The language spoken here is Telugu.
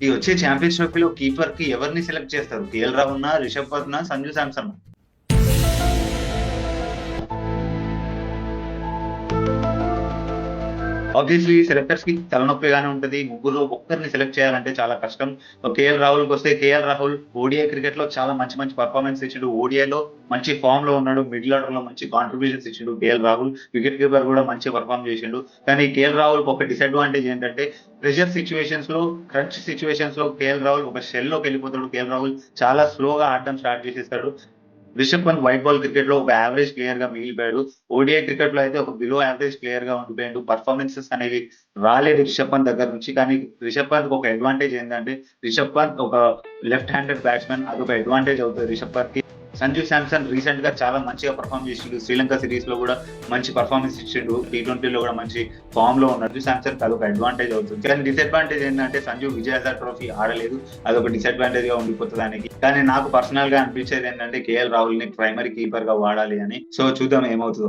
ఈ వచ్చే ఛాంపియన్స్ ట్రోఫీలో కీపర్ కి ఎవరిని సెలెక్ట్ చేస్తారు? కేఎల్ రాహుల్‌నా, రిషబ్ పంత్‌నా, సంజు శాంసన్? ఆబ్వియస్లీ సెలెక్టర్స్ కి తలనొప్పిగానే ఉంటది. ముగ్గురులో ఒక్కరిని సెలెక్ట్ చేయాలంటే చాలా కష్టం. సో కేఎల్ రాహుల్‌కొస్తే కేఎల్ రాహుల్ ఓడీఐ క్రికెట్‌లో చాలా మంచి మంచి పెర్ఫార్మన్స్ ఇచ్చిండు. ఓడీఐలో మంచి ఫార్మ్‌లో ఉన్నాడు. మిడిల్ ఆర్డర్‌లో మంచి కాంట్రిబ్యూషన్స్ ఇచ్చిండు కేఎల్ రాహుల్. వికెట్ కీపర్ కూడా మంచిగా పెర్ఫార్మ్ చేసిండు. కానీ కేఎల్ రాహుల్‌కి ఒక డిసడ్వాంటేజ్ ఏంటంటే ప్రెషర్ సిట్యుయేషన్స్‌లో, క్రంచ్ సిట్యుయేషన్స్‌లో కేఎల్ రాహుల్ ఒక షెల్‌లోకెళ్ళిపోతాడు. కేఎల్ రాహుల్ చాలా స్లోగా ఆడడం స్టార్ట్ చేసేస్తాడు. Rishabh Pant white ball cricket లో ఒక యావరేజ్ ప్లేయర్ గా మిగిలిపోయాడు. ఓడిఐ క్రికెట్ లో అయితే ఒక బిలో యావరేజ్ ప్లేయర్ గా ఉండిపోయాడు. పర్ఫార్మెన్సెస్ అనేవి రాలేదు రిషబ్ పంత్ దగ్గర నుంచి. కానీ రిషబ్ పంత్ ఒక అడ్వాంటేజ్ ఏంటంటే రిషబ్ పంత్ ఒక లెఫ్ట్ హ్యాండెడ్ బ్యాట్స్మెన్. అదొక అడ్వాంటేజ్ అవుతుంది రిషబ్ పంత్ కి. సంజు శాంసన్ రీసెంట్ గా చాలా మంచిగా పర్ఫామ్ చేసిండు. శ్రీలంక సిరీస్ లో కూడా మంచి పర్ఫార్మెన్స్ ఇచ్చిండు. T20లో కూడా మంచి ఫామ్ లో ఉన్నాడు. సంజు శాంసన్ అదొక అడ్వాంటేజ్ అవుతుంది. కానీ డిసడ్వాంటేజ్ ఏంటంటే సంజు విజయ్ హజార్ ట్రోఫీ ఆడలేదు. అదొక డిసడ్వాంటేజ్ గా ఉండిపోతుంది ఆయనకి. కానీ నాకు పర్సనల్ గా అనిపించేది ఏంటంటే కేఎల్ రాహుల్ ని ప్రైమరీ కీపర్ గా వాడాలి అని. సో చూద్దాం ఏమవుతుందో.